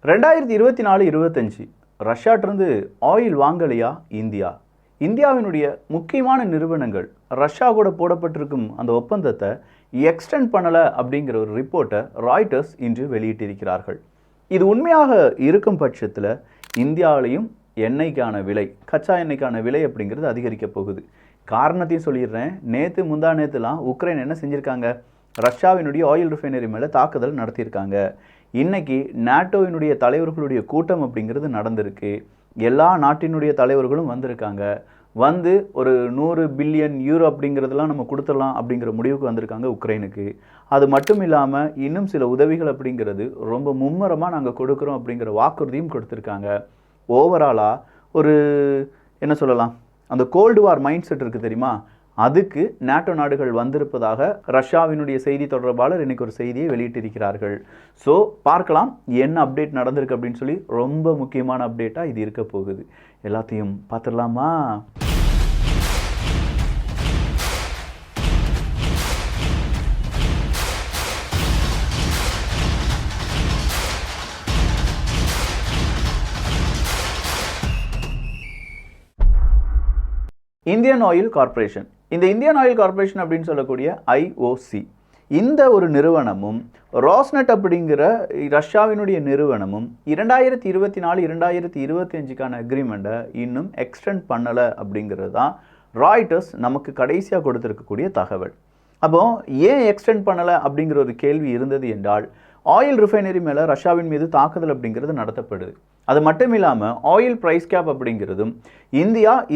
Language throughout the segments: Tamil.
2024-25 ரஷ்யாட்டிருந்து ஆயில் வாங்கலையா இந்தியா? இந்தியாவினுடைய முக்கியமான நிறுவனங்கள் ரஷ்யா கூட போடப்பட்டிருக்கும் அந்த ஒப்பந்தத்தை எக்ஸ்டெண்ட் பண்ணலை அப்படிங்கிற ஒரு ரிப்போர்ட்டை ராய்ட்டர்ஸ் இன்று வெளியிட்டிருக்கிறார்கள். இது உண்மையாக இருக்கும் பட்சத்தில் இந்தியாவிலையும் எண்ணெய்க்கான விலை, கச்சா எண்ணெய்க்கான விலை அப்படிங்கிறது அதிகரிக்க போகுது. காரணத்தையும் சொல்லிடுறேன். முந்தா நேற்றுலாம் உக்ரைன் என்ன செஞ்சுருக்காங்க? ரஷ்யாவினுடைய ஆயில் ரிஃபைனரி மேலே தாக்குதல் நடத்தியிருக்காங்க. இன்னைக்கு நாட்டோவினுடைய தலைவர்களுடைய கூட்டம் அப்படிங்கிறது நடந்திருக்கு. எல்லா நாட்டினுடைய தலைவர்களும் வந்திருக்காங்க. வந்து ஒரு 100 பில்லியன் யூரோ அப்படிங்கிறதெல்லாம் நம்ம கொடுத்துடலாம் அப்படிங்கிற முடிவுக்கு வந்திருக்காங்க உக்ரைனுக்கு. அது மட்டும் இல்லாமல் இன்னும் சில உதவிகள் அப்படிங்கிறது ரொம்ப மும்முரமாக நாங்கள் கொடுக்குறோம் அப்படிங்கிற வாக்குறுதியும் கொடுத்துருக்காங்க. ஓவராலாக ஒரு என்ன சொல்லலாம், அந்த கோல்டு வார் மைண்ட் செட் இருக்குது தெரியுமா, அதுக்கு நாட்டோ நாடுகள் வந்திருப்பதாக ரஷ்யாவினுடைய செய்தி தொடர்பாளர் இன்னைக்கு ஒரு செய்தியை வெளியிட்டிருக்கிறார்கள். ஸோ பார்க்கலாம் என்ன அப்டேட் நடந்திருக்கு அப்படின்னு சொல்லி. ரொம்ப முக்கியமான அப்டேட்டாக இது இருக்க போகுது. எல்லாத்தையும் பார்த்துடலாமா? Indian oil corporation. இந்த இந்தியன் ஆயில் கார்பரேஷன் அப்படின்னு சொல்லக்கூடிய IOC, இந்த ஒரு நிறுவனமும் ராஸ்நெட் அப்படிங்கிற ரஷ்யாவினுடைய நிறுவனமும் 2024-2025க்கான அக்ரிமெண்ட்டை இன்னும் எக்ஸ்டெண்ட் பண்ணலை அப்படிங்கிறது தான் ராய்ட்டர்ஸ் நமக்கு கடைசியாக கொடுத்துருக்கக்கூடிய தகவல். அப்போ ஏன் எக்ஸ்டெண்ட் பண்ணலை அப்படிங்கிற ஒரு கேள்வி இருந்தது என்றால், ஆயில் ரிஃபைனரி மேலே ரஷ்யாவின் மீது தாக்குதல் அப்படிங்கிறது நடத்தப்படுது. அது மட்டும் இல்லாமல் ஆயில் ப்ரைஸ் கேப் அப்படிங்கிறதும்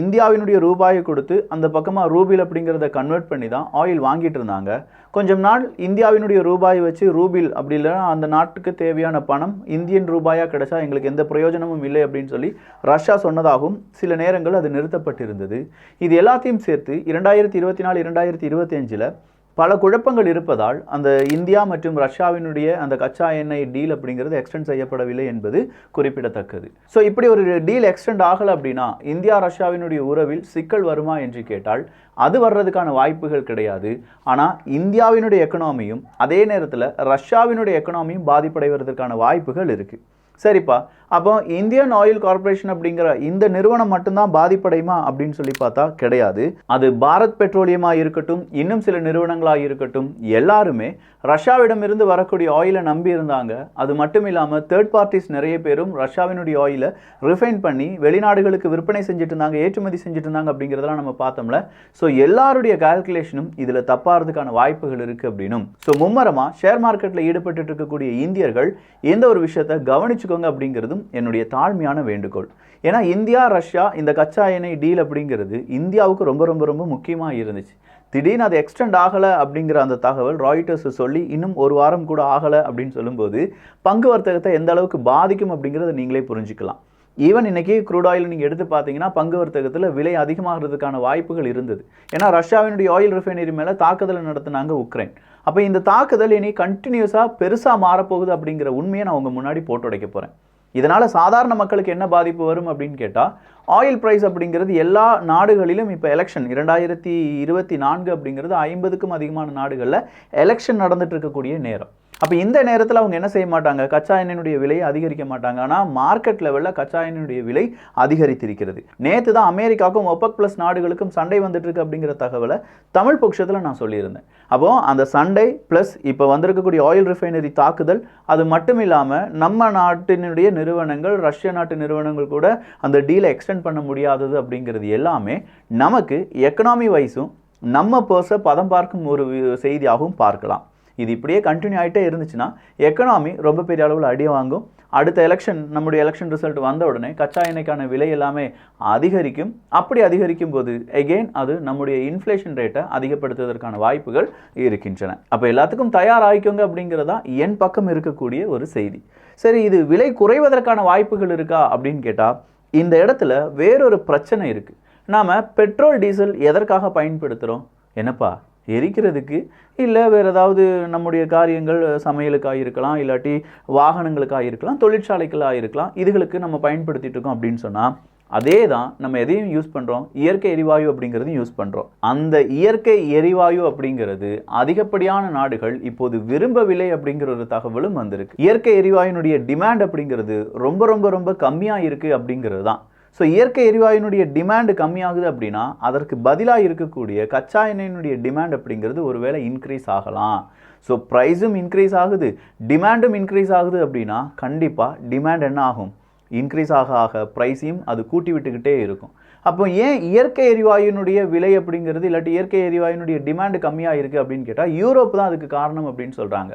இந்தியாவினுடைய ரூபாயை கொடுத்து அந்த பக்கமாக ரூபில் அப்படிங்கிறத கன்வெர்ட் பண்ணி தான் ஆயில் வாங்கிட்டு இருந்தாங்க. கொஞ்சம் நாள் இந்தியாவினுடைய ரூபாயை வச்சு ரூபில் அப்படி இல்லைன்னா அந்த நாட்டுக்கு தேவையான பணம் இந்தியன் ரூபாயாக கிடைச்சா எங்களுக்கு எந்த பிரயோஜனமும் இல்லை அப்படின்னு சொல்லி ரஷ்யா சொன்னதாகவும் சில நேரங்கள் அது நிறுத்தப்பட்டிருந்தது. இது எல்லாத்தையும் சேர்த்து 2024-2025 பல குழப்பங்கள் இருப்பதால் அந்த இந்தியா மற்றும் ரஷ்யாவினுடைய அந்த கச்சா எண்ணெய் டீல் அப்படிங்கிறது எக்ஸ்டெண்ட் செய்யப்படவில்லை என்பது குறிப்பிடத்தக்கது. ஸோ இப்படி ஒரு டீல் எக்ஸ்டெண்ட் ஆகலை அப்படின்னா இந்தியா ரஷ்யாவினுடைய உறவில் சிக்கல் வருமா என்று கேட்டால் அது வர்றதுக்கான வாய்ப்புகள் கிடையாது. ஆனால் இந்தியாவினுடைய எக்கனாமியும் அதே நேரத்தில் ரஷ்யாவினுடைய எக்கனாமியும் பாதிப்படைவதற்கான வாய்ப்புகள் இருக்குது. சரிப்பா, அப்போ இந்தியன் ஆயில் கார்பரேஷன் அப்படிங்கிற இந்த நிறுவனம் மட்டும்தான் பாதிப்படையுமா அப்படின்னு சொல்லி பார்த்தா கிடையாது. அது பாரத் பெட்ரோலியமாக இருக்கட்டும், இன்னும் சில நிறுவனங்களாக இருக்கட்டும், எல்லாருமே ரஷ்யாவிடமிருந்து வரக்கூடிய ஆயிலை நம்பி இருந்தாங்க. அது மட்டும் இல்லாமல் தேர்ட் பார்ட்டிஸ் நிறைய பேரும் ரஷ்யாவினுடைய ஆயிலை ரிஃபைன் பண்ணி வெளிநாடுகளுக்கு விற்பனை செஞ்சுட்டு இருந்தாங்க, ஏற்றுமதி செஞ்சுட்டு இருந்தாங்க அப்படிங்கிறதெல்லாம் நம்ம பார்த்தோம்ல. ஸோ எல்லாருடைய கால்குலேஷனும் இதில் தப்பாகிறதுக்கான வாய்ப்புகள் இருக்குது அப்படின்னும், ஸோ மும்மரமாக ஷேர் மார்க்கெட்டில் ஈடுபட்டு இருக்கக்கூடிய இந்தியர்கள் எந்த ஒரு விஷயத்தை கவனிச்சுக்கோங்க அப்படிங்கிறதும் என்னுடைய தாழ்மையான வேண்டுகோள். ஏன்னா இந்தியா ரஷ்யா இந்த கச்சா எண்ணெய் டீல் அப்படிங்கிறது இந்தியாவுக்கு ரொம்ப ரொம்ப ரொம்ப முக்கியமாக இருந்துச்சு. திடீர்னு அது எக்ஸ்டெண்ட் ஆகலை அப்படிங்கிற அந்த தகவல் ராய்ட்டர்ஸ் சொல்லி இன்னும் ஒரு வாரம் கூட ஆகலை அப்படின்னு சொல்லும்போது பங்கு வர்த்தகத்தை எந்த அளவுக்கு பாதிக்கும் அப்படிங்கிறத நீங்களே புரிஞ்சுக்கலாம். ஈவன் இன்னைக்கு க்ரூட் ஆயில் நீங்கள் எடுத்து பார்த்தீங்கன்னா பங்கு வர்த்தகத்தில் விலை அதிகமாகிறதுக்கான வாய்ப்புகள் இருந்தது. ஏன்னா ரஷ்யாவினுடைய ஆயில் ரிஃபைனரி மேலே தாக்குதல் நடத்தினாங்க உக்ரைன். அப்போ இந்த தாக்குதல் இனி கண்டினியூஸாக பெருசாக மாறப்போகுது அப்படிங்கிற உண்மையை நான் உங்கள் முன்னாடி போட்டு உடைக்க போகிறேன். இதனால் சாதாரண மக்களுக்கு என்ன பாதிப்பு வரும் அப்படின்னு கேட்டால், ஆயில் ப்ரைஸ் அப்படிங்கிறது எல்லா நாடுகளிலும் இப்போ எலெக்ஷன் 2024 அப்படிங்கிறது 50க்கும் அதிகமான நாடுகளில் எலெக்ஷன் நடந்துட்டு இருக்கக்கூடிய நேரம். அப்போ இந்த நேரத்தில் அவங்க என்ன செய்ய மாட்டாங்க, கச்சா எண்ணெயினுடைய விலையை அதிகரிக்க மாட்டாங்க. ஆனால் மார்க்கெட் லெவலில் கச்சா எண்ணெயினுடைய விலை அதிகரித்திருக்கிறது. நேற்று தான் அமெரிக்காவுக்கும் OPEC+ நாடுகளுக்கும் சண்டை வந்துட்டு இருக்கு அப்படிங்கிற தகவலை தமிழ் பட்சத்தில் நான் சொல்லியிருந்தேன். அப்போ அந்த சண்டை ப்ளஸ் இப்போ வந்திருக்கக்கூடிய ஆயில் ரிஃபைனரி தாக்குதல், அது மட்டும் இல்லாமல் நம்ம நாட்டினுடைய நிறுவனங்கள் ரஷ்ய நாட்டு நிறுவனங்கள் கூட அந்த டீலை எக்ஸ்டெண்ட் பண்ண முடியாதது அப்படிங்கிறது எல்லாமே நமக்கு எக்கனாமி வைஸும் நம்ம பர்ஸை பதம் பார்க்கும் ஒரு செய்தியாகவும் பார்க்கலாம். இது இப்படியே கண்டினியூ ஆகிட்டே இருந்துச்சுன்னா எக்கனாமி ரொம்ப பெரிய அளவில் அடி வாங்கும். அடுத்த எலெக்ஷன், நம்முடைய எலெக்ஷன் ரிசல்ட் வந்த உடனே கச்சா எண்ணெய்க்கான விலை எல்லாமே அதிகரிக்கும். அப்படி அதிகரிக்கும் போது எகெயின் அது நம்முடைய இன்ஃப்ளேஷன் ரேட்டை அதிகப்படுத்துவதற்கான வாய்ப்புகள் இருக்கின்றன. அப்போ எல்லாத்துக்கும் தயாராகிக்கோங்க அப்படிங்கிறதா என் பக்கம் இருக்கக்கூடிய ஒரு செய்தி. சரி, இது விலை குறைவதற்கான வாய்ப்புகள் இருக்கா அப்படின்னு கேட்டால் இந்த இடத்துல வேறொரு பிரச்சனை இருக்குது. நாம் பெட்ரோல் டீசல் எதற்காக பயன்படுத்துகிறோம்? என்னப்பா, எரிக்கிறதுக்கு, இல்லை வேறு ஏதாவது நம்முடைய காரியங்கள் சமையலுக்காக இருக்கலாம், இல்லாட்டி வாகனங்களுக்காக இருக்கலாம், தொழிற்சாலைகளாக இருக்கலாம், இதுகளுக்கு நம்ம பயன்படுத்திட்டு இருக்கோம் அப்படின்னு சொன்னால் அதே தான் நம்ம எதையும் யூஸ் பண்ணுறோம், இயற்கை எரிவாயு அப்படிங்கிறதையும் யூஸ் பண்ணுறோம். அந்த இயற்கை எரிவாயு அப்படிங்கிறது அதிகப்படியான நாடுகள் இப்போது விரும்பவில்லை அப்படிங்கிற ஒரு தகவலும் வந்திருக்கு. இயற்கை எரிவாயுனுடைய டிமாண்ட் அப்படிங்கிறது ரொம்ப ரொம்ப ரொம்ப கம்மியாக இருக்குது அப்படிங்கிறது தான். ஸோ இயற்கை எரிவாயுனுடைய டிமாண்ட் கம்மியாகுது அப்படின்னா அதற்கு பதிலாக இருக்கக்கூடிய கச்சா எண்ணெயினுடைய டிமாண்ட் அப்படிங்கிறது ஒருவேளை இன்க்ரீஸ் ஆகலாம். ஸோ ப்ரைஸும் இன்க்ரீஸ் ஆகுது, டிமாண்டும் இன்க்ரீஸ் ஆகுது அப்படின்னா கண்டிப்பாக டிமாண்ட் என்ன ஆகும், இன்க்ரீஸ் ஆக ஆக ப்ரைஸையும் அது கூட்டி விட்டுக்கிட்டே இருக்கும். அப்போ ஏன் இயற்கை எரிவாயுனுடைய விலை அப்படிங்கிறது இல்லாட்டி இயற்கை எரிவாயுனுடைய டிமாண்டு கம்மியாக இருக்குது அப்படின்னு கேட்டால் யூரோப் தான் அதுக்கு காரணம் அப்படின்னு சொல்கிறாங்க.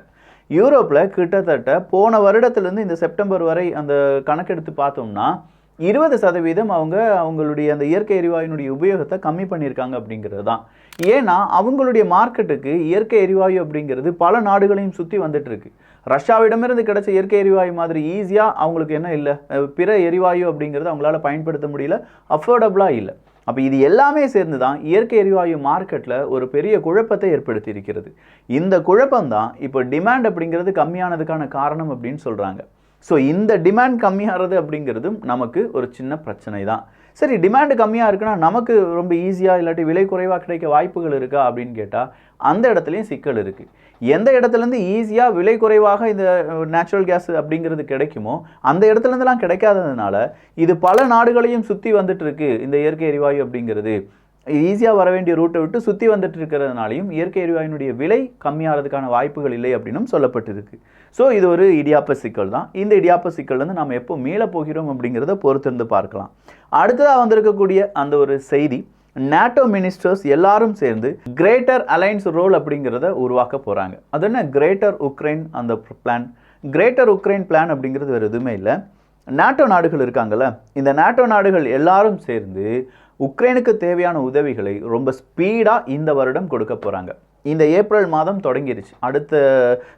யூரோப்பில் கிட்டத்தட்ட போன வருடத்துலேருந்து இந்த செப்டம்பர் வரை அந்த கணக்கெடுத்து பார்த்தோம்னா 20% அவங்களுடைய அந்த இயற்கை எரிவாயுனுடைய உபயோகத்தை கம்மி பண்ணியிருக்காங்க அப்படிங்கிறது தான். ஏன்னா அவங்களுடைய மார்க்கெட்டுக்கு இயற்கை எரிவாயு அப்படிங்கிறது பல நாடுகளையும் சுற்றி வந்துட்டு இருக்கு. ரஷ்யாவிடமிருந்து கிடைச்ச இயற்கை எரிவாயு மாதிரி ஈஸியாக அவங்களுக்கு என்ன இல்லை, பிற எரிவாயு அப்படிங்கிறது அவங்களால பயன்படுத்த முடியல, அஃபோர்டபுளாக இல்லை. அப்போ இது எல்லாமே சேர்ந்து தான் இயற்கை எரிவாயு மார்க்கெட்டில் ஒரு பெரிய குழப்பத்தை ஏற்படுத்தி இருக்கிறது. இந்த குழப்பம்தான் இப்போ டிமாண்ட் அப்படிங்கிறது கம்மியானதுக்கான காரணம் அப்படின்னு சொல்கிறாங்க. ஸோ இந்த டிமாண்ட் கம்மியாகிறது அப்படிங்கிறதும் நமக்கு ஒரு சின்ன பிரச்சனை தான். சரி, டிமாண்டு கம்மியாக இருக்குன்னா நமக்கு ரொம்ப ஈஸியாக இல்லாட்டி விலை குறைவாக கிடைக்க வாய்ப்புகள் இருக்கா அப்படின்னு கேட்டால் அந்த இடத்துலையும் சிக்கல் இருக்குது. எந்த இடத்துலேருந்து ஈஸியாக விலை குறைவாக இந்த நேச்சுரல் கேஸ் அப்படிங்கிறது கிடைக்குமோ அந்த இடத்துலேருந்துலாம் கிடைக்காததுனால இது பல நாடுகளையும் சுற்றி வந்துட்டு இருக்கு. இந்த இயற்கை எரிவாயு அப்படிங்கிறது ஈஸியாக வர வேண்டிய ரூட்டை விட்டு சுற்றி வந்துட்டு இருக்கிறதுனாலையும் இயற்கை எரிவாயுனுடைய விலை கம்மியாகிறதுக்கான வாய்ப்புகள் இல்லை அப்படின்னும் சொல்லப்பட்டிருக்கு. ஸோ இது ஒரு இடியாப்ப சிக்கல் தான். இந்த இடியாப்ப சிக்கல்லேருந்து நம்ம எப்போ மேலே போகிறோம் அப்படிங்கிறத பொறுத்திருந்து பார்க்கலாம். அடுத்ததாக வந்திருக்கக்கூடிய அந்த ஒரு செய்தி, நேட்டோ மினிஸ்டர்ஸ் எல்லாரும் சேர்ந்து கிரேட்டர் அலையன்ஸ் ரோல் அப்படிங்கிறத உருவாக்க போகிறாங்க. அது என்ன கிரேட்டர் உக்ரைன் அந்த பிளான்? கிரேட்டர் உக்ரைன் பிளான் அப்படிங்கிறது வேறு எதுவுமே இல்லை. நேட்டோ நாடுகள் இருக்காங்கல்ல, இந்த நேட்டோ நாடுகள் எல்லாரும் சேர்ந்து உக்ரைனுக்கு தேவையான உதவிகளை ரொம்ப ஸ்பீடாக இந்த வருடம் கொடுக்க போகிறாங்க. இந்த ஏப்ரல் மாதம் தொடங்கிருச்சு, அடுத்த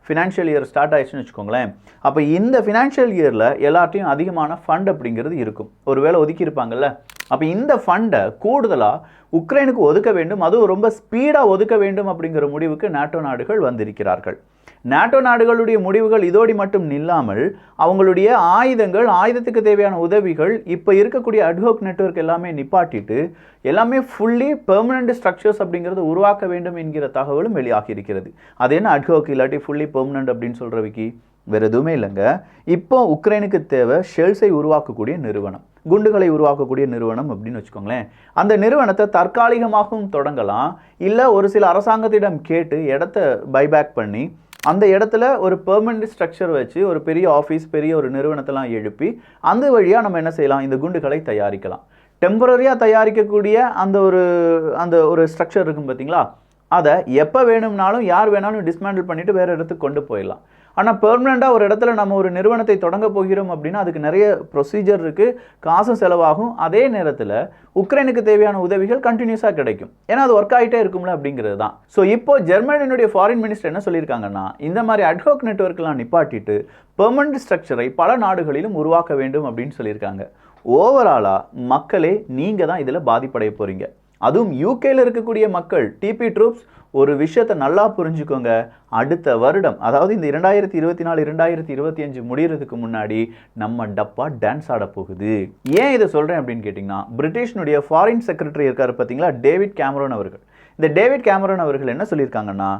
ஃபினான்ஷியல் இயர் ஸ்டார்ட் ஆயிடுச்சுன்னு வச்சுக்கோங்களேன். அப்போ இந்த ஃபினான்ஷியல் இயரில் எல்லாத்தையும் அதிகமான ஃபண்ட் அப்படிங்கிறது இருக்கும், ஒருவேளை ஒதுக்கியிருப்பாங்கல்ல. அப்போ இந்த ஃபண்டை கூடுதலாக உக்ரைனுக்கு ஒதுக்க வேண்டும், அதுவும் ரொம்ப ஸ்பீடாக ஒதுக்க வேண்டும் அப்படிங்கிற முடிவுக்கு நேட்டோ நாடுகள் வந்திருக்கிறார்கள். நேட்டோ நாடுகளுடைய முடிவுகள் இதோடி மட்டும் நில்லாமல் அவங்களுடைய ஆயுதத்துக்கு தேவையான உதவிகள் இப்போ இருக்கக்கூடிய அட்ஹோக் நெட்வொர்க் எல்லாமே நிப்பாட்டிட்டு எல்லாமே ஃபுல்லி பெர்மனண்ட் ஸ்ட்ரக்சர்ஸ் அப்படிங்கிறது உருவாக்க வேண்டும் என்கிற தகவலும் வெளியாகி இருக்கிறது. அது என்ன அட்ஹோக் இல்லாட்டி ஃபுல்லி பெர்மனண்ட் அப்படின்னு சொல்கிற விக்கி? வேறு எதுவுமே இல்லைங்க. இப்போ உக்ரைனுக்கு தேவை ஷெல்ஸை உருவாக்கக்கூடிய நிறுவனம், குண்டுகளை உருவாக்கக்கூடிய நிறுவனம் அப்படின்னு வச்சுக்கோங்களேன். அந்த நிறுவனத்தை தற்காலிகமாகவும் தொடங்கலாம், இல்லை ஒரு சில அரசாங்கத்திடம் கேட்டு இடத்த பைபேக் பண்ணி அந்த இடத்துல ஒரு பெர்மனண்ட் ஸ்ட்ரக்சர் வச்சு ஒரு பெரிய ஆஃபீஸ், பெரிய ஒரு நிறுவனத்தெல்லாம் எழுப்பி அந்த வழியாக நம்ம என்ன செய்யலாம், இந்த குண்டுகளை தயாரிக்கலாம். டெம்பரரியாக தயாரிக்கக்கூடிய அந்த ஒரு ஸ்ட்ரக்சர் இருக்கும் பார்த்தீங்களா, அதை எப்போ வேணும்னாலும் யார் வேணாலும் டிஸ்மேண்டில் பண்ணிவிட்டு வேறு இடத்துக்கு கொண்டு போயிடலாம். ஆனால் பெர்மனெண்ட்டாக ஒரு இடத்துல நம்ம ஒரு நிறுவனத்தை தொடங்க போகிறோம் அப்படின்னா அதுக்கு நிறைய ப்ரொசீஜர் இருக்குது, காசும் செலவாகும். அதே நேரத்தில் உக்ரைனுக்கு தேவையான உதவிகள் கண்டினியூஸாக கிடைக்கும், ஏன்னா அது ஒர்க் ஆகிட்டே இருக்கும்ல அப்படிங்கிறது தான். ஸோ இப்போ ஜெர்மனியினுடைய ஃபாரின் மினிஸ்டர் என்ன சொல்லியிருக்காங்கன்னா, இந்த மாதிரி அட்ஹோக் நெட்வொர்க்லாம் நிப்பாட்டிட்டு பெர்மனண்ட் ஸ்ட்ரக்சரை பல நாடுகளிலும் உருவாக்க வேண்டும் அப்படின்னு சொல்லியிருக்காங்க. ஓவராலாக மக்களே நீங்கள் தான் இதில் பாதிப்படைய போகிறீங்க. அதுவும் யூகேல இருக்கக்கூடிய மக்கள், டிபி ட்ரூப்ஸ், ஒரு விஷயத்தை நல்லா புரிஞ்சுக்கோங்க. அடுத்த வருடம், அதாவது இந்த 2024 2025 முடிகிறதுக்கு முன்னாடி நம்ம டப்பா டான்ஸ் ஆட போகுது. ஏன் இதை சொல்கிறேன் அப்படின்னு கேட்டிங்கன்னா, பிரிட்டிஷ்னுடைய ஃபாரின் செக்ரட்டரி இருக்கார் பார்த்தீங்களா, டேவிட் கேமரன் அவர்கள். இந்த டேவிட் கேமரன் அவர்கள் என்ன சொல்லியிருக்காங்கன்னா,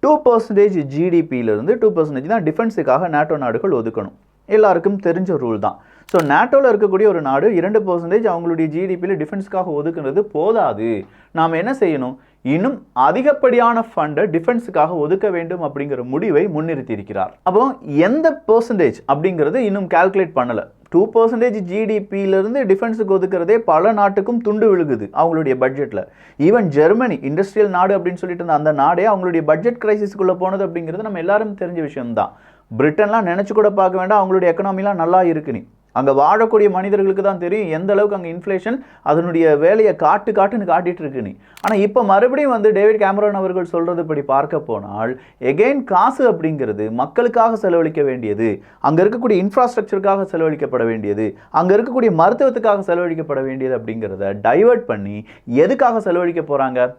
2% ஜிடிபியிலிருந்து 2% தான் டிஃபென்ஸுக்காக நேட்டோ நாடுகள் ஒதுக்கணும். எல்லாருக்கும் தெரிஞ்ச ரூல் தான். ஸோ நேட்டோவில் இருக்கக்கூடிய ஒரு நாடு 2% அவங்களுடைய ஜிடிபியில் டிஃபென்ஸுக்காக ஒதுக்குறது போதாது, நாம் என்ன செய்யணும், இன்னும் அதிகப்படியான ஃபண்டை டிஃபென்ஸுக்காக ஒதுக்க வேண்டும் அப்படிங்கிற முடிவை முன்னிறுத்தி இருக்கிறார். அப்போ எந்த பெர்சன்டேஜ் அப்படிங்கிறது இன்னும் கால்குலேட் பண்ணலை. 2% ஜிடிபியிலிருந்து டிஃபென்ஸுக்கு ஒதுக்குறதே பல நாட்டுக்கும் துண்டு விழுகுது அவங்களுடைய பட்ஜெட்டில். ஈவன் ஜெர்மனி, இண்டஸ்ட்ரியல் நாடு அப்படின்னு சொல்லிட்டு இருந்த அந்த நாடே அவங்களுடைய பட்ஜெட் கிரைசிஸ்க்குள்ளே போனது அப்படிங்கிறது நம்ம எல்லாரும் தெரிஞ்ச விஷயம்தான். பிரிட்டன்லாம் நினச்சி கூட பார்க்க வேண்டாம், அவங்களுடைய எக்கனாமிலாம் நல்லா இருக்குன்னு. அங்கே வாழக்கூடிய மனிதர்களுக்கு தான் தெரியும் எந்த அளவுக்கு அங்கே இன்ஃப்ளேஷன் அதனுடைய வேலையை காட்டுன்னு காட்டிட்டு இருக்குன்னு. ஆனால் இப்போ மறுபடியும் டேவிட் கேமரன் அவர்கள் சொல்கிறது படி பார்க்க போனால் எகெயின் காசு அப்படிங்கிறது மக்களுக்காக செலவழிக்க வேண்டியது, அங்கே இருக்கக்கூடிய இன்ஃப்ராஸ்ட்ரக்சருக்காக செலவழிக்கப்பட வேண்டியது, அங்கே இருக்கக்கூடிய மருத்துவத்துக்காக செலவழிக்கப்பட வேண்டியது அப்படிங்கிறத டைவர்ட் பண்ணி எதுக்காக செலவழிக்க போகிறாங்க,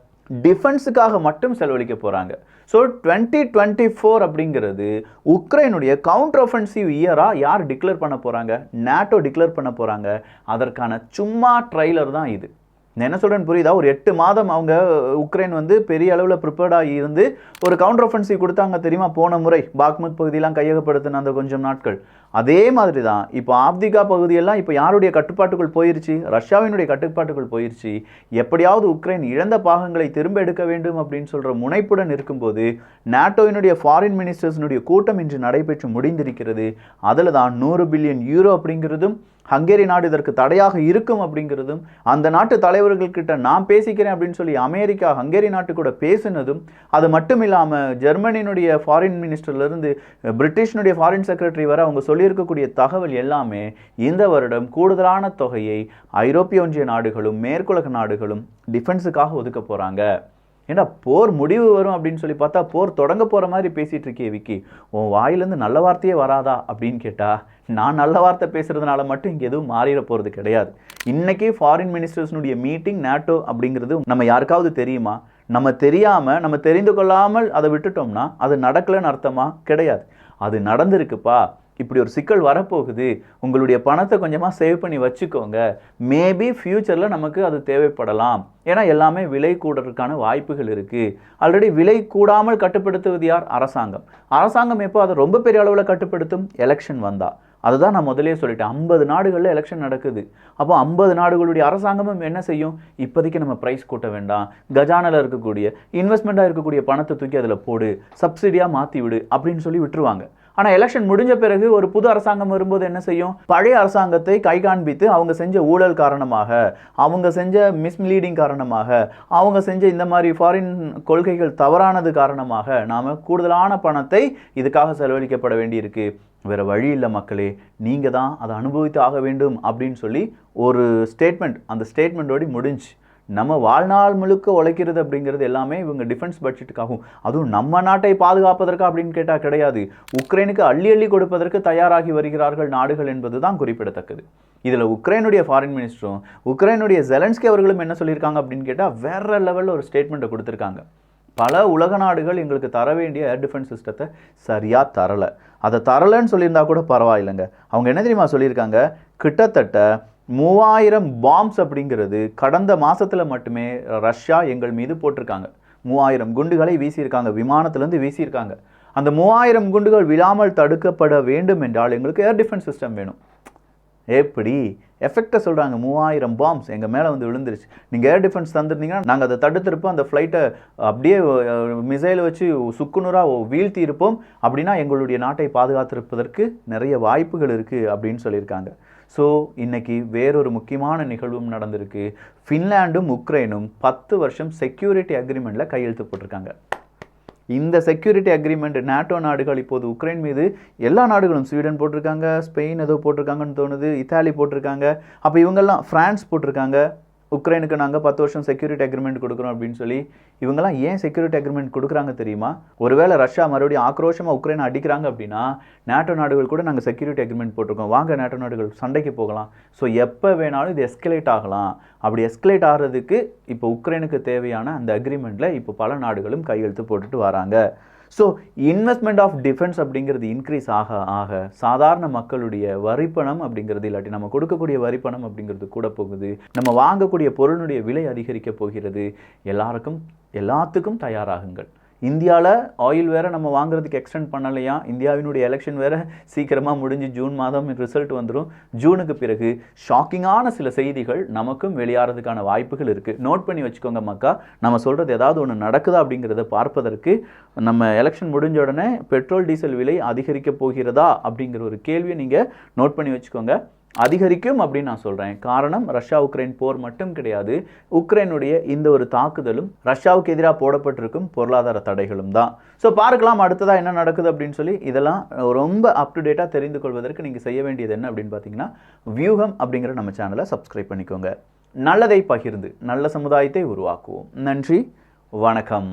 டிஃபென்ஸுக்காக மட்டும் செலவழிக்க போகிறாங்க. ஸோ 2024 அப்படிங்கிறது உக்ரைனுடைய கவுண்டர் ஒஃபென்சிவ் இயராக யார் டிக்ளேர் பண்ண போகிறாங்க? நேட்டோ டிக்ளேர் பண்ண போகிறாங்க. அதற்கான சும்மா ட்ரைலர் தான் இது. என்ன சொல்கிறேன்னு புரியுதா? ஒரு 8 மாதம் அவங்க உக்ரைன் வந்து பெரிய அளவில் ப்ரிப்பேர்டாக இருந்து ஒரு கவுண்டர் ஒஃபென்சிவ் கொடுத்தாங்க தெரியுமா? போன முறை பாக்முத் பகுதியெல்லாம் கையகப்படுத்தின அந்த கொஞ்சம் நாட்கள். அதே மாதிரி தான் இப்போ ஆப்திகா பகுதியெல்லாம் இப்போ யாருடைய கட்டுப்பாட்டுக்குள் போயிருச்சு? ரஷ்யாவினுடைய கட்டுப்பாட்டுக்குள் போயிருச்சு. எப்படியாவது உக்ரைன் இழந்த பாகங்களை திரும்ப எடுக்க வேண்டும் அப்படின்னு சொல்கிற முனைப்புடன் இருக்கும்போது நேட்டோவினுடைய ஃபாரின் மினிஸ்டர்ஸினுடைய கூட்டம் இன்று நடைபெற்று முடிந்திருக்கிறது. அதில் தான் 100 பில்லியன் யூரோ அப்படிங்கிறதும் ஹங்கேரி நாடு இதற்கு தடையாக இருக்கும் அப்படிங்கிறதும், அந்த நாட்டு தலைவர்கள்கிட்ட நான் பேசிக்கிறேன் அப்படின்னு சொல்லி அமெரிக்கா ஹங்கேரி நாட்டு கூட பேசினதும், அது மட்டும் இல்லாமல் ஜெர்மனியினுடைய ஃபாரின் மினிஸ்டர்லேருந்து பிரிட்டிஷனுடைய ஃபாரின் செக்ரட்டரி வரை அவங்க சொல்லியிருக்கக்கூடிய தகவல் எல்லாமே இந்த வருடம் கூடுதலான தொகையை ஐரோப்பிய ஒன்றிய நாடுகளும் மேற்குலக நாடுகளும் டிஃபென்ஸுக்காக ஒதுக்க போகிறாங்க. ஏன்னா போர் முடிவு வரும் அப்படின்னு சொல்லி பார்த்தா போர் தொடங்க போகிற மாதிரி பேசிகிட்டு இருக்கே விக்கி, உன் வாயிலேருந்து நல்ல வார்த்தையே வராதா அப்படின்னு கேட்டால், நான் நல்ல வார்த்தை பேசுகிறதுனால மட்டும் இங்கே எதுவும் மாறிட போகிறது கிடையாது. இன்றைக்கி ஃபாரின் மினிஸ்டர்ஸ்னுடைய மீட்டிங் நேட்டோ அப்படிங்கிறது நம்ம யாருக்காவது தெரியுமா? நம்ம தெரியாமல் நம்ம தெரிந்து கொள்ளாமல் அதை விட்டுட்டோம்னா அது நடக்கலைன்னு அர்த்தமா? கிடையாது. அது நடந்திருக்குப்பா. இப்படி ஒரு சிக்கல் வரப்போகுது, உங்களுடைய பணத்தை கொஞ்சமாக சேவ் பண்ணி வச்சுக்கோங்க, மேபி ஃப்யூச்சரில் நமக்கு அது தேவைப்படலாம். ஏன்னா எல்லாமே விலை கூடுறதுக்கான வாய்ப்புகள் இருக்குது. ஆல்ரெடி விலை கூடாமல் கட்டுப்படுத்துவது யார்? அரசாங்கம். அரசாங்கம் எப்போ அதை ரொம்ப பெரிய அளவில் கட்டுப்படுத்தும்? எலெக்ஷன் வந்தால். அதுதான் நான் முதலே சொல்லிட்டேன். 50 நாடுகளில் எலெக்ஷன் நடக்குது. அப்போ 50 நாடுகளுடைய அரசாங்கமும் என்ன செய்யும்? இப்போதைக்கு நம்ம ப்ரைஸ் கூட்ட வேண்டாம், கஜானில் இருக்கக்கூடிய இன்வெஸ்ட்மெண்ட்டாக இருக்கக்கூடிய பணத்தை தூக்கி அதில் போடு, சப்சிடியாக மாற்றி விடு அப்படின்னு சொல்லி விட்டுருவாங்க. ஆனால் எலெக்ஷன் முடிஞ்ச பிறகு ஒரு புது அரசாங்கம் வரும்போது என்ன செய்யும்? பழைய அரசாங்கத்தை கை காண்பித்து அவங்க செஞ்ச ஊழல் காரணமாக, அவங்க செஞ்ச மிஸ்லீடிங் காரணமாக, அவங்க செஞ்ச இந்த மாதிரி ஃபாரின் கொள்கைகள் தவறானது காரணமாக நாம் கூடுதலான பணத்தை இதுக்காக செலவழிக்கப்பட வேண்டியிருக்கு. வேறு வழி இல்லை மக்களே, நீங்கள் தான் அதை அனுபவித்து ஆக வேண்டும் அப்படின்னு சொல்லி ஒரு ஸ்டேட்மெண்ட், அந்த ஸ்டேட்மெண்ட்டோடு முடிஞ்சு. நம்ம வாழ்நாள் முழுக்க உழைக்கிறது அப்படிங்கிறது எல்லாமே இவங்க டிஃபென்ஸ் பட்ஜெட்டுக்காகும். அதுவும் நம்ம நாட்டை பாதுகாப்பதற்கு அப்படின்னு கேட்டால் கிடையாது, உக்ரைனுக்கு அள்ளி அள்ளி கொடுப்பதற்கு தயாராகி வருகிறார்கள் நாடுகள் என்பது தான் குறிப்பிடத்தக்கது. இதில் உக்ரைனுடைய ஃபாரின் மினிஸ்டரும் உக்ரைனுடைய ஜெலன்ஸ்கி அவர்களும் என்ன சொல்லியிருக்காங்க அப்படின்னு கேட்டால் வேற லெவலில் ஒரு ஸ்டேட்மெண்ட்டை கொடுத்துருக்காங்க. பல உலக நாடுகள் எங்களுக்கு தர வேண்டிய ஏர் டிஃபென்ஸ் சிஸ்டத்தை சரியாக தரலை. அதை தரலைன்னு சொல்லியிருந்தா கூட பரவாயில்லைங்க. அவங்க என்ன தெரியுமா சொல்லியிருக்காங்க? கிட்டத்தட்ட 3000 பாம்ஸ் அப்படிங்கிறது கடந்த மாதத்தில் மட்டுமே ரஷ்யா எங்கள் மீது போட்டிருக்காங்க. 3000 குண்டுகளை வீசியிருக்காங்க, விமானத்திலேருந்து வீசியிருக்காங்க. அந்த 3000 குண்டுகள் விழாமல் தடுக்கப்பட வேண்டும் என்றால் எங்களுக்கு ஏர் டிஃபென்ஸ் சிஸ்டம் வேணும். எப்படி எஃபெக்டை சொல்கிறாங்க? 3000 பாம்ஸ் எங்கள் மேலே வந்து விழுந்துருச்சு, நீங்கள் ஏர் டிஃபென்ஸ் தந்துருந்தீங்கன்னா நாங்கள் அதை தடுத்திருப்போம், அந்த ஃப்ளைட்டை அப்படியே மிசைலை வச்சு சுக்குநூறாக வீழ்த்தி இருப்போம், அப்படின்னா எங்களுடைய நாட்டை பாதுகாத்திருப்பதற்கு நிறைய வாய்ப்புகள் இருக்குது அப்படின்னு சொல்லியிருக்காங்க. ஸோ இன்றைக்கி வேறொரு முக்கியமான நிகழ்வும் நடந்திருக்கு. ஃபின்லாண்டும் உக்ரைனும் 10 வருஷம் செக்யூரிட்டி அக்ரிமெண்ட்டில் கையெழுத்து போட்டிருக்காங்க. இந்த செக்யூரிட்டி அக்ரிமெண்ட் நேட்டோ நாடுகள் இப்போது உக்ரைன் மீது எல்லா நாடுகளும், ஸ்வீடன் போட்டிருக்காங்க, ஸ்பெயின் ஏதோ போட்டிருக்காங்கன்னு தோணுது, இத்தாலி போட்டிருக்காங்க, அப்போ இவங்கெல்லாம் ஃப்ரான்ஸ் போட்டிருக்காங்க, உக்ரைனுக்கு நாங்கள் 10 வருஷம் செக்யூரிட்டி அக்ரிமெண்ட் கொடுக்குறோம் அப்படின்னு சொல்லி. இவங்கெல்லாம் ஏன் செக்யூரிட்டி அக்ரிமெண்ட் கொடுக்குறாங்க தெரியுமா? ஒருவேளை ரஷ்யா மறுபடியும் ஆக்ரோஷமாக உக்ரைனை அடிக்கிறாங்க அப்படின்னா நேட்டோ நாடுகள் கூட நாங்கள் செக்யூரிட்டி அக்ரிமெண்ட் போட்டிருக்கோம், வாங்க நேட்டோ நாடுகள் சண்டைக்கு போகலாம். ஸோ எப்போ வேணாலும் இது எஸ்கலேட் ஆகலாம். அப்படி எஸ்கலேட் ஆகிறதுக்கு இப்போ உக்ரைனுக்கு தேவையான அந்த அக்ரிமெண்ட்டில் இப்போ பல நாடுகளும் கையெழுத்து போட்டுட்டு வராங்க. ஸோ இன்வெஸ்ட்மெண்ட் ஆஃப் டிஃபென்ஸ் அப்படிங்கிறது இன்க்ரீஸ் ஆக ஆக சாதாரண மக்களுடைய வரிப்பணம் அப்படிங்கிறது, இல்லாட்டி நம்ம கொடுக்கக்கூடிய வரிப்பணம் அப்படிங்கிறது கூட போகுது, நம்ம வாங்கக்கூடிய பொருளுடைய விலை அதிகரிக்க போகிறது. எல்லாத்துக்கும் தயாராகுங்கள். இந்தியாவில் ஆயில் வேறு நம்ம வாங்குறதுக்கு எக்ஸ்டெண்ட் பண்ணலையா? இந்தியாவினுடைய எலெக்ஷன் வேறு சீக்கிரமாக முடிஞ்சு ஜூன் மாதம் ரிசல்ட் வந்துடும். ஜூனுக்கு பிறகு ஷாக்கிங்கான சில செய்திகள் நமக்கும் வெளியாகிறதுக்கான வாய்ப்புகள் இருக்குது. நோட் பண்ணி வச்சுக்கோங்க மக்கா. நம்ம சொல்கிறது ஏதாவது ஒன்று நடக்குதா அப்படிங்கிறத பார்ப்பதற்கு நம்ம எலெக்ஷன் முடிஞ்ச உடனே பெட்ரோல் டீசல் விலை அதிகரிக்க போகிறதா அப்படிங்கிற ஒரு கேள்வியை நீங்கள் நோட் பண்ணி வச்சுக்கோங்க. அதிகரிக்கும் அப்படின்னு நான் சொல்கிறேன். காரணம் ரஷ்யா உக்ரைன் போர் மட்டும் கிடையாது, உக்ரைனுடைய இந்த ஒரு தாக்குதலும் ரஷ்யாவுக்கு எதிராக போடப்பட்டிருக்கும் பொருளாதார தடைகளும் தான். ஸோ பார்க்கலாம் அடுத்ததாக என்ன நடக்குது அப்படின்னு சொல்லி. இதெல்லாம் ரொம்ப அப் டு டேட்டாக தெரிந்து கொள்வதற்கு நீங்கள் செய்ய வேண்டியது என்ன அப்படின்னு பார்த்தீங்கன்னா, வியூகம் அப்படிங்கிற நம்ம சேனலை சப்ஸ்கிரைப் பண்ணிக்கோங்க. நல்லதை பகிர்ந்து நல்ல சமுதாயத்தை உருவாக்குவோம். நன்றி, வணக்கம்.